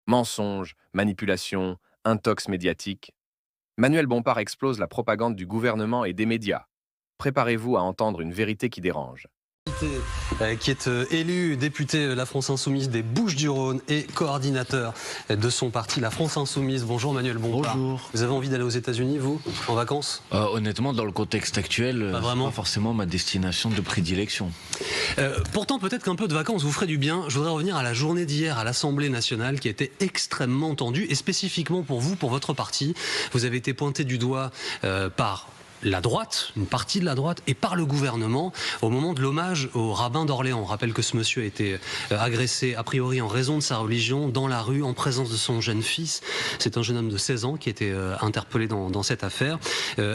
Mensonges, manipulations, intox médiatique. Manuel Bompard explose la propagande du gouvernement et des médias. Préparez-vous à entendre une vérité qui dérange. Qui est élu député La France Insoumise des Bouches-du-Rhône et coordinateur de son parti La France Insoumise. Bonjour Manuel Bompard. Bonjour. Vous avez envie d'aller aux États-Unis, vous, en vacances? Honnêtement, dans le contexte actuel, Pas c'est vraiment. pas forcément ma destination de prédilection. Pourtant, peut-être qu'un peu de vacances vous ferait du bien. Je voudrais revenir à la journée d'hier à l'Assemblée nationale qui a été extrêmement tendue et spécifiquement pour vous, pour votre parti. Vous avez été pointé du doigt par la droite, une partie de la droite, et par le gouvernement au moment de l'hommage au rabbin d'Orléans. On rappelle que ce monsieur a été agressé a priori en raison de sa religion dans la rue en présence de son jeune fils. C'est un jeune homme de 16 ans qui a été interpellé dans cette affaire.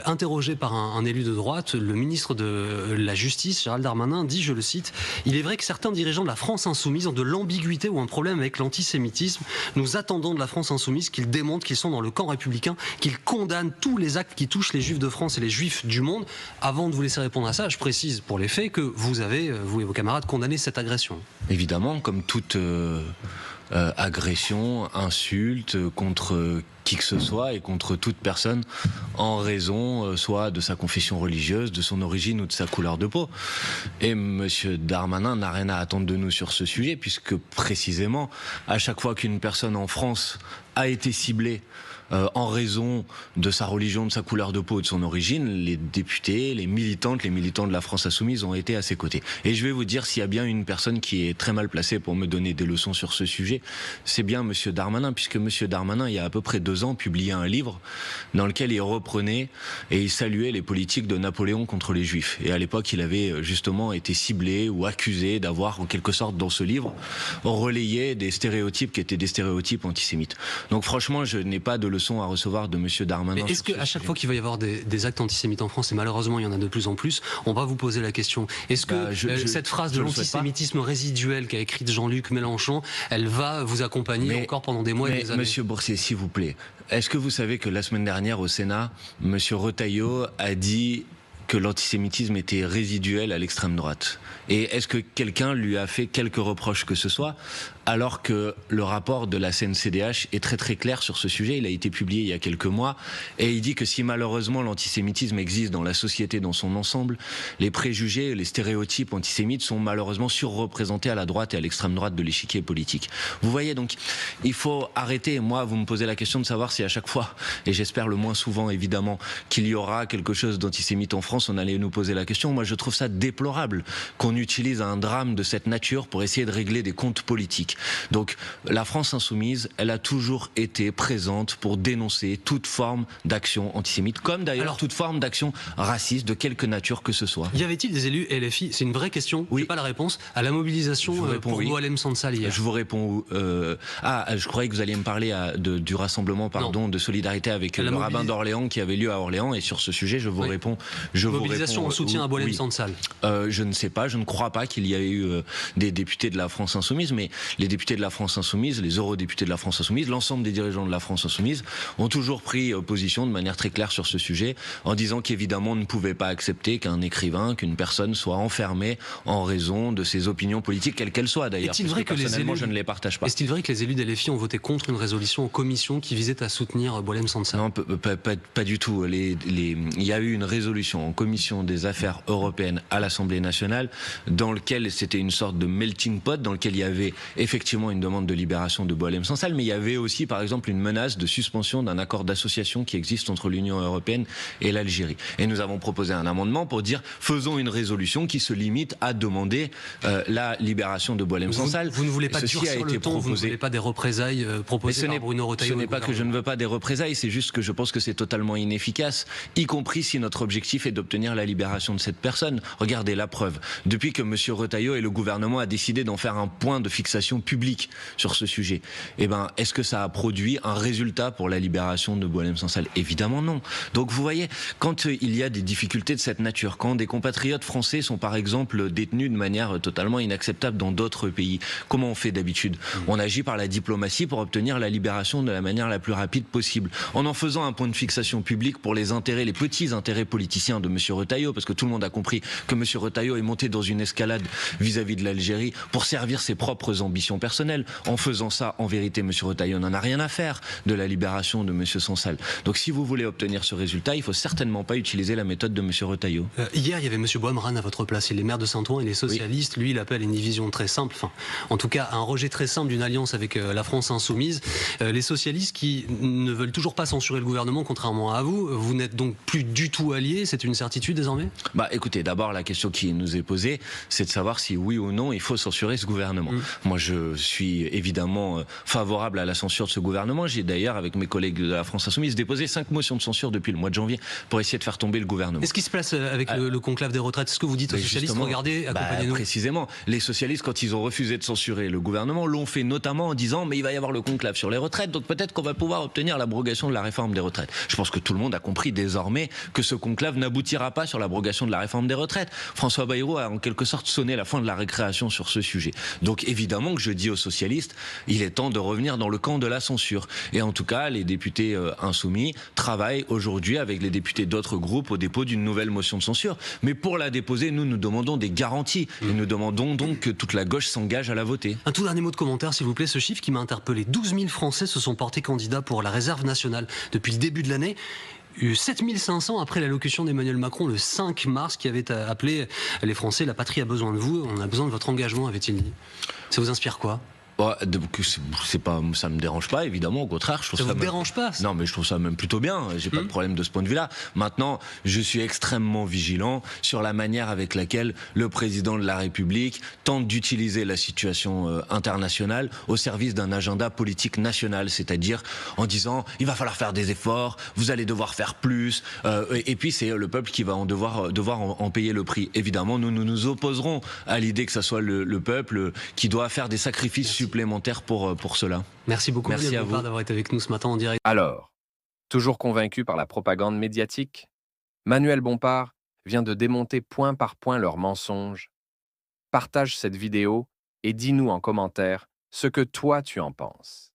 Interrogé par un élu de droite, le ministre de la Justice, Gérald Darmanin, dit, je le cite, « Il est vrai que certains dirigeants de la France Insoumise ont de l'ambiguïté ou un problème avec l'antisémitisme. Nous attendons de la France Insoumise qu'ils démontrent qu'ils sont dans le camp républicain, qu'ils condamnent tous les actes qui touchent les Juifs de France et les Juifs du monde. » Avant de vous laisser répondre à ça, je précise pour les faits que vous avez, vous et vos camarades, condamné cette agression. Évidemment, comme toute agression, insulte contre qui que ce soit et contre toute personne en raison soit de sa confession religieuse, de son origine ou de sa couleur de peau. Et monsieur Darmanin n'a rien à attendre de nous sur ce sujet puisque précisément, à chaque fois qu'une personne en France a été ciblée en raison de sa religion, de sa couleur de peau et de son origine, les députés, les militants de la France Insoumise ont été à ses côtés. Et je vais vous dire, s'il y a bien une personne qui est très mal placée pour me donner des leçons sur ce sujet, c'est bien monsieur Darmanin, puisque monsieur Darmanin, il y a à peu près 2 ans, publiait un livre dans lequel il reprenait et il saluait les politiques de Napoléon contre les Juifs. Et à l'époque, il avait justement été ciblé ou accusé d'avoir, en quelque sorte, dans ce livre, relayé des stéréotypes qui étaient des stéréotypes antisémites. Donc franchement, je n'ai pas de leçon à recevoir de monsieur Darmanin. Mais est-ce qu'à chaque fois qu'il va y avoir des actes antisémites en France, et malheureusement il y en a de plus en plus, on va vous poser la question, est-ce que cette phrase de l'antisémitisme résiduel qu'a écrite Jean-Luc Mélenchon, elle va vous accompagner encore pendant des mois et des années? Monsieur Boursier, s'il vous plaît, est-ce que vous savez que la semaine dernière au Sénat, monsieur Retailleau a dit que l'antisémitisme était résiduel à l'extrême droite? Et est-ce que quelqu'un lui a fait quelques reproches que ce soit, alors que le rapport de la CNCDH est très très clair sur ce sujet? Il a été publié il y a quelques mois et il dit que si malheureusement l'antisémitisme existe dans la société dans son ensemble, les préjugés, les stéréotypes antisémites sont malheureusement surreprésentés à la droite et à l'extrême droite de l'échiquier politique. Vous voyez, donc il faut arrêter. Moi, vous me posez la question de savoir si à chaque fois, et j'espère le moins souvent évidemment, qu'il y aura quelque chose d'antisémite en France, on allait nous poser la question. Moi, je trouve ça déplorable qu'on utilise un drame de cette nature pour essayer de régler des comptes politiques. Donc la France Insoumise, elle a toujours été présente pour dénoncer toute forme d'action antisémite, comme d'ailleurs toute forme d'action raciste de quelque nature que ce soit. Y avait-il des élus LFI, c'est une vraie question, oui, c'est pas la réponse, à la mobilisation pour oui. Boualem Sansal hier? Je vous réponds. Je croyais que vous alliez me parler du rassemblement de solidarité avec le rabbin d'Orléans qui avait lieu à Orléans, et sur ce sujet, je vous réponds. Mobilisation en soutien à Boualem Sansal. Je ne sais pas, je ne crois pas qu'il y ait eu des députés de la France Insoumise, mais les députés de la France Insoumise, les eurodéputés de la France Insoumise, l'ensemble des dirigeants de la France Insoumise ont toujours pris position de manière très claire sur ce sujet, en disant qu'évidemment on ne pouvait pas accepter qu'un écrivain, qu'une personne soit enfermée en raison de ses opinions politiques, quelles qu'elles soient d'ailleurs. Est-il vrai que personnellement, je ne les partage pas. Est-il vrai que les élus des LFI ont voté contre une résolution en commission qui visait à soutenir Boualem Sansal? Non, pas du tout. Il y a eu une résolution en commission des affaires européennes à l'Assemblée nationale, dans lequel c'était une sorte de melting pot, dans lequel il y avait effectivement une demande de libération de Boualem Sansal, mais il y avait aussi par exemple une menace de suspension d'un accord d'association qui existe entre l'Union européenne et l'Algérie. Et nous avons proposé un amendement pour dire faisons une résolution qui se limite à demander la libération de Boualem Sansal. Vous ne voulez pas durcir le ton, vous ne voulez pas des représailles proposées par Bruno Retailleau? Ce n'est pas que je ne veux pas des représailles, c'est juste que je pense que c'est totalement inefficace, y compris si notre objectif est d'obtenir la libération de cette personne. Regardez la preuve. Depuis que M. Retailleau et le gouvernement a décidé d'en faire un point de fixation publique sur ce sujet, est-ce que ça a produit un résultat pour la libération de Boualem Sansal? Évidemment non. Donc vous voyez, quand il y a des difficultés de cette nature, quand des compatriotes français sont par exemple détenus de manière totalement inacceptable dans d'autres pays, comment on fait d'habitude? On agit par la diplomatie pour obtenir la libération de la manière la plus rapide possible, en faisant un point de fixation public pour les petits intérêts politiciens de M. Retailleau, parce que tout le monde a compris que M. Retailleau est monté dans une escalade vis-à-vis de l'Algérie pour servir ses propres ambitions ambitions personnelles. En faisant ça, en vérité, M. Retailleau n'en a rien à faire de la libération de M. Sonsal. Donc si vous voulez obtenir ce résultat, il ne faut certainement pas utiliser la méthode de M. Retailleau. Hier, il y avait M. Boimran à votre place. Il est maire de Saint-Ouen, il est socialiste. Oui. Lui, il appelle à une division très simple, enfin, en tout cas, un rejet très simple d'une alliance avec la France insoumise. Les socialistes qui ne veulent toujours pas censurer le gouvernement, contrairement à vous. Vous n'êtes donc plus du tout alliés, c'est une certitude désormais? Écoutez, d'abord, la question qui nous est posée, c'est de savoir si oui ou non il faut censurer ce gouvernement. Moi, je suis évidemment favorable à la censure de ce gouvernement. J'ai d'ailleurs, avec mes collègues de la France insoumise, déposé 5 motions de censure depuis le mois de janvier pour essayer de faire tomber le gouvernement. Est-ce qui se passe avec le conclave des retraites? Est-ce que vous dites aux socialistes, regardez, accompagnez-nous? Précisément, les socialistes, quand ils ont refusé de censurer le gouvernement, l'ont fait notamment en disant mais il va y avoir le conclave sur les retraites, donc peut-être qu'on va pouvoir obtenir l'abrogation de la réforme des retraites. Je pense que tout le monde a compris désormais que ce conclave n'aboutira pas sur l'abrogation de la réforme des retraites. François Bayrou a en quelque sorte sonné la fin de la récréation sur ce sujet. Donc évidemment que je dis aux socialistes, il est temps de revenir dans le camp de la censure. Et en tout cas, les députés insoumis travaillent aujourd'hui avec les députés d'autres groupes au dépôt d'une nouvelle motion de censure. Mais pour la déposer, nous demandons des garanties. Et nous demandons donc que toute la gauche s'engage à la voter. Un tout dernier mot de commentaire, s'il vous plaît. Ce chiffre qui m'a interpellé. 12 000 Français se sont portés candidats pour la réserve nationale depuis le début de l'année. 7 500 après l'allocution d'Emmanuel Macron le 5 mars qui avait appelé les Français, la patrie a besoin de vous, on a besoin de votre engagement, avait-il dit. Ça vous inspire quoi? Ça me dérange pas, évidemment, au contraire. Ça vous dérange pas? Non, mais je trouve ça même plutôt bien. J'ai pas de problème de ce point de vue-là. Maintenant, je suis extrêmement vigilant sur la manière avec laquelle le président de la République tente d'utiliser la situation internationale au service d'un agenda politique national, c'est-à-dire en disant il va falloir faire des efforts, vous allez devoir faire plus, et puis c'est le peuple qui va devoir en payer le prix. Évidemment, nous nous opposerons à l'idée que ce soit le peuple qui doit faire des sacrifices supplémentaires pour cela. Merci beaucoup. Merci à vous d'avoir été avec nous ce matin en direct. Alors, toujours convaincu par la propagande médiatique, Manuel Bompard vient de démonter point par point leurs mensonges. Partage cette vidéo et dis-nous en commentaire ce que toi tu en penses.